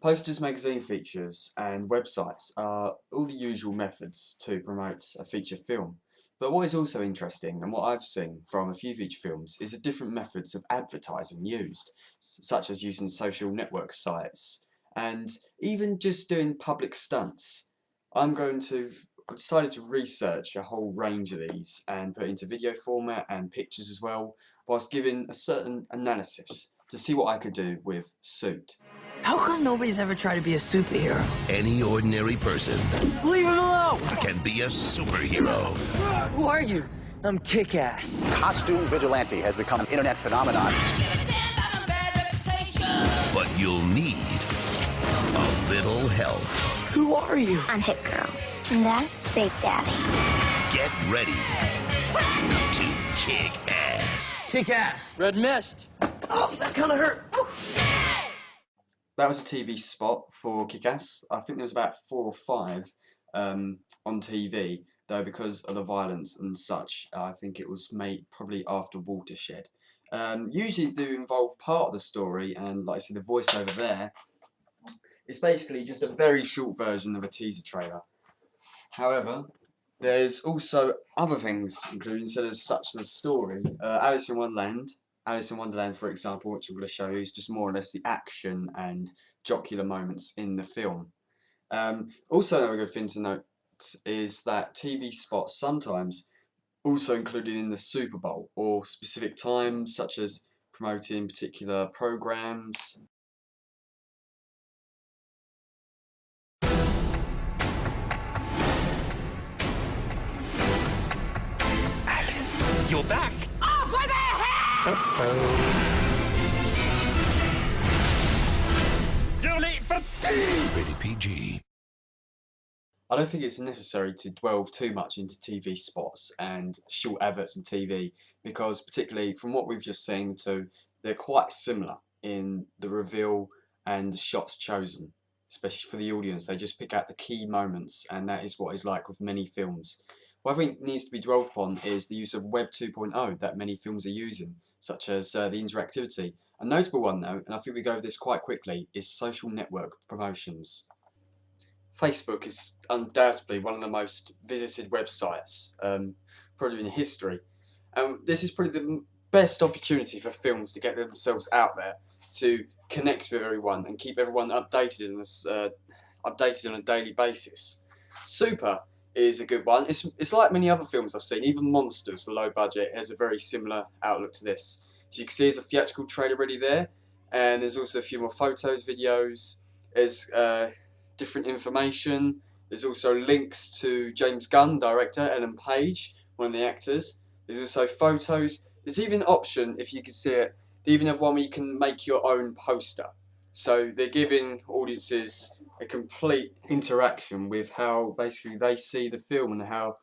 Posters, magazine features, and websites are all the usual methods to promote a feature film. But what is also interesting, and what I've seen from a few feature films, is the different methods of advertising used, such as using social network sites, and even just doing public stunts. I've decided to research a whole range of these and put it into video format and pictures as well, whilst giving a certain analysis to see what I could do with Suit. How come nobody's ever tried to be a superhero? Any ordinary person Leave him alone! can be a superhero. Who are you? I'm Kick-Ass. Costume vigilante has become an internet phenomenon. But you'll need a little help. Who are you? I'm Hit Girl. And that's Fake Daddy. Get ready to kick ass. Kick-Ass. Red Mist. Oh, that kind of hurt. That was a TV spot for Kick-Ass. I think there was about 4 or 5 on TV, though because of the violence and such, I think it was made probably after Watershed. Usually do involve part of the story, and like I said, the voiceover there is basically just a very short version of a teaser trailer. However, there's also other things included, so there's such as the story. Alice in Wonderland, for example, which I'm going to show you, is just more or less the action and jocular moments in the film. Also, another good thing to note is that TV spots sometimes also included in the Super Bowl or specific times, such as promoting particular programs. Alice, you're back. Off with their You're late for tea. Rated PG. I don't think it's necessary to delve too much into TV spots and short adverts on TV, because particularly from what we've just seen they're quite similar in the reveal and the shots chosen, especially for the audience. They just pick out the key moments, and that is what is like with many films. What I think needs to be dwelled upon is the use of Web 2.0 that many films are using, such as the interactivity. A notable one though, and I think we go over this quite quickly, is social network promotions. Facebook is undoubtedly one of the most visited websites, probably in history. This is probably the best opportunity for films to get themselves out there, to connect with everyone and keep everyone updated on a daily basis. Super is a good one. It's like many other films I've seen, even Monsters, the low budget, has a very similar outlook to this. As you can see, there's a theatrical trailer already there, and there's also a few more photos, videos, there's different information, there's also links to James Gunn, director, Ellen Page, one of the actors, there's also photos, there's even an option, if you can see it, they even have one where you can make your own poster. So they're giving audiences a complete interaction with how basically they see the film and how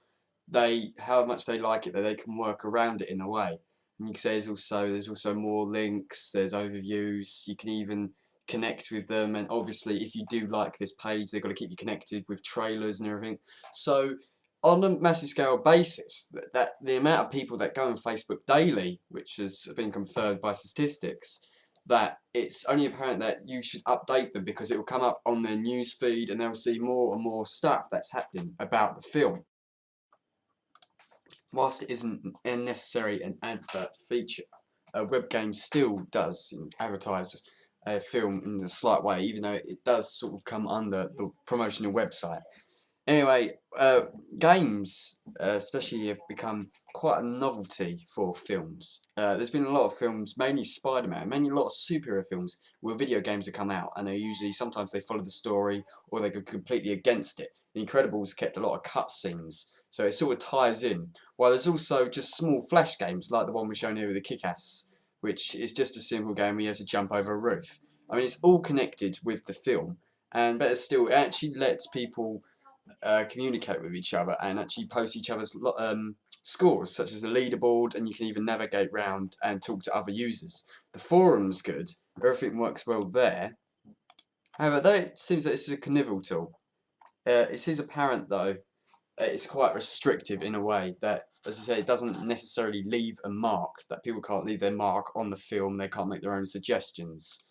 much they like it, that they can work around it in a way. And you can say there's also more links, there's overviews, you can even connect with them, and obviously if you do like this page, they've got to keep you connected with trailers and everything. So on a massive scale basis, that the amount of people that go on Facebook daily, which has been confirmed by statistics, that it's only apparent that you should update them, because it will come up on their news feed and they'll see more and more stuff that's happening about the film. Whilst it isn't necessarily an advert feature, a web game still does advertise a film in a slight way, even though it does sort of come under the promotional website. Anyway, games especially have become quite a novelty for films. There's been a lot of films, mainly Spider-Man, mainly a lot of superhero films, where video games have come out, and sometimes they follow the story, or they go completely against it. The Incredibles kept a lot of cutscenes, so it sort of ties in. While there's also just small flash games, like the one we're showing here with the Kick-Ass, which is just a simple game where you have to jump over a roof. I mean, it's all connected with the film, and better still, it actually lets people communicate with each other and actually post each other's scores, such as the leaderboard, and you can even navigate around and talk to other users. The forum's good, everything works well there. However, though it seems that this is a Knivel tool, it is apparent though it's quite restrictive in a way that, as I say, it doesn't necessarily leave a mark, that people can't leave their mark on the film, they can't make their own suggestions.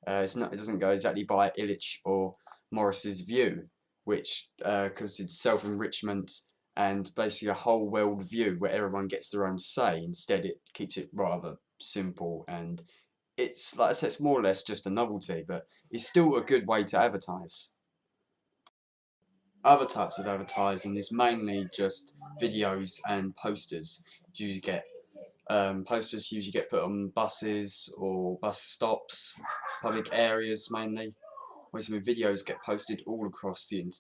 It doesn't go exactly by Illich or Morris's view, which considered self-enrichment and basically a whole world view where everyone gets their own say. Instead, it keeps it rather simple, and it's, like I said, it's more or less just a novelty, but it's still a good way to advertise. Other types of advertising is mainly just videos and posters. You usually get posters usually get put on buses or bus stops, public areas mainly. Whereas videos get posted all across the internet.